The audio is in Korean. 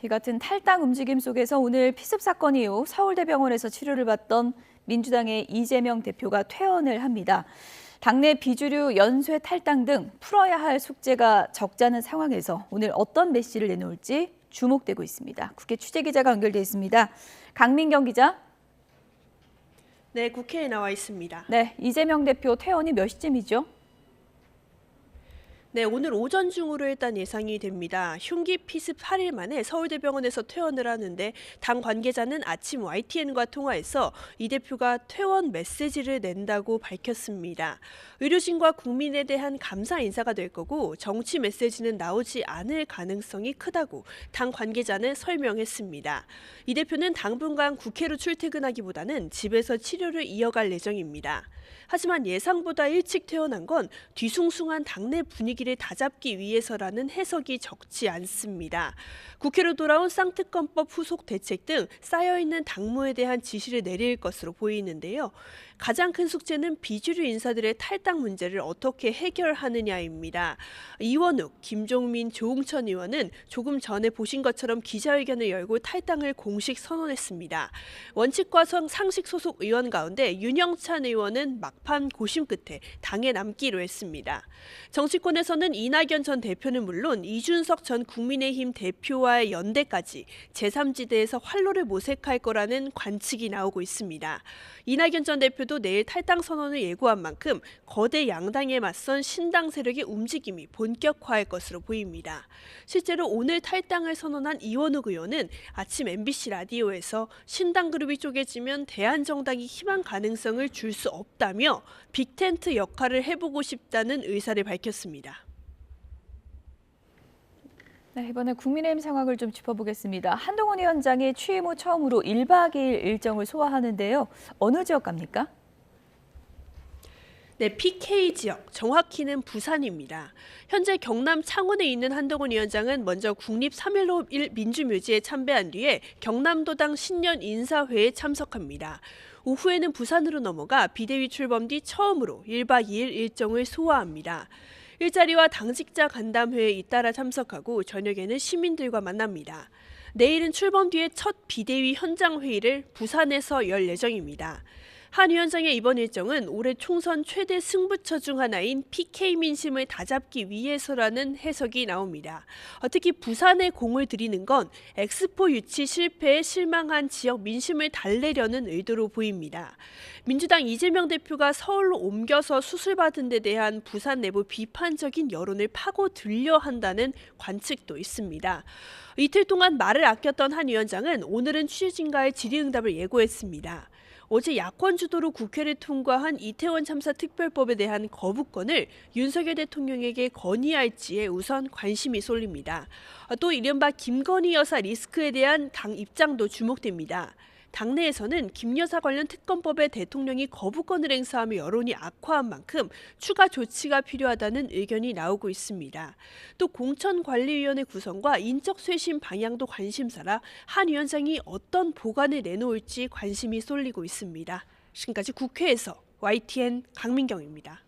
이 같은 탈당 움직임 속에서 오늘 피습 사건 이후 서울대병원에서 치료를 받던 민주당의 이재명 대표가 퇴원을 합니다. 당내 비주류 연쇄 탈당 등 풀어야 할 숙제가 적잖은 상황에서 오늘 어떤 메시지를 내놓을지 주목되고 있습니다. 국회 취재기자가 연결돼 있습니다. 강민경 기자. 네, 국회에 나와 있습니다. 네, 이재명 대표 퇴원이 몇 시쯤이죠? 네, 오늘 오전 중으로 일단 예상이 됩니다. 흉기 피습 8일 만에 서울대병원에서 퇴원을 하는데 당 관계자는 아침 YTN과 통화에서 이 대표가 퇴원 메시지를 낸다고 밝혔습니다. 의료진과 국민에 대한 감사 인사가 될 거고 정치 메시지는 나오지 않을 가능성이 크다고 당 관계자는 설명했습니다. 이 대표는 당분간 국회로 출퇴근하기보다는 집에서 치료를 이어갈 예정입니다. 하지만 예상보다 일찍 퇴원한 건 뒤숭숭한 당내 분위기를 다잡기 위해서라는 해석이 적지 않습니다. 국회로 돌아온 쌍특검법 후속 대책 등 쌓여있는 당무에 대한 지시를 내릴 것으로 보이는데요. 가장 큰 숙제는 비주류 인사들의 탈당 문제를 어떻게 해결하느냐입니다. 이원욱, 김종민, 조응천 의원은 조금 전에 보신 것처럼 기자회견을 열고 탈당을 공식 선언했습니다. 원칙과 상식 소속 의원 가운데 윤영찬 의원은 막판 고심 끝에 당에 남기로 했습니다. 정치권에서는 이낙연 전 대표는 물론 이준석 전 국민의힘 대표와의 연대까지 제3지대에서 활로를 모색할 거라는 관측이 나오고 있습니다. 이낙연 전 대표도 내일 탈당 선언을 예고한 만큼 거대 양당에 맞선 신당 세력의 움직임이 본격화할 것으로 보입니다. 실제로 오늘 탈당을 선언한 이원욱 의원은 아침 MBC 라디오에서 신당 그룹이 쪼개지면 대한정당이 희망 가능성을 줄 수 없다며 빅텐트 역할을 해보고 싶다는 의사를 밝혔습니다. 네, 이번에 국민의힘 상황을 좀 짚어보겠습니다. 한동훈 위원장이 취임 후 처음으로 1박 2일 일정을 소화하는데요. 어느 지역 갑니까? 네, PK 지역, 정확히는 부산입니다. 현재 경남 창원에 있는 한동훈 위원장은 먼저 국립 3.15 민주묘지에 참배한 뒤에 경남도당 신년 인사회에 참석합니다. 오후에는 부산으로 넘어가 비대위 출범 뒤 처음으로 1박 2일 일정을 소화합니다. 일자리와 당직자 간담회에 잇따라 참석하고 저녁에는 시민들과 만납니다. 내일은 출범 뒤에 첫 비대위 현장 회의를 부산에서 열 예정입니다. 한 위원장의 이번 일정은 올해 총선 최대 승부처 중 하나인 PK 민심을 다잡기 위해서라는 해석이 나옵니다. 특히 부산에 공을 들이는 건 엑스포 유치 실패에 실망한 지역 민심을 달래려는 의도로 보입니다. 민주당 이재명 대표가 서울로 옮겨서 수술받은 데 대한 부산 내부 비판적인 여론을 파고들려 한다는 관측도 있습니다. 이틀 동안 말을 아꼈던 한 위원장은 오늘은 취재진과의 질의응답을 예고했습니다. 어제 야권 주도로 국회를 통과한 이태원 참사 특별법에 대한 거부권을 윤석열 대통령에게 건의할지에 우선 관심이 쏠립니다. 또 이른바 김건희 여사 리스크에 대한 당 입장도 주목됩니다. 당내에서는 김 여사 관련 특검법에 대통령이 거부권을 행사하며 여론이 악화한 만큼 추가 조치가 필요하다는 의견이 나오고 있습니다. 또 공천관리위원회 구성과 인적 쇄신 방향도 관심사라 한 위원장이 어떤 보관을 내놓을지 관심이 쏠리고 있습니다. 지금까지 국회에서 YTN 강민경입니다.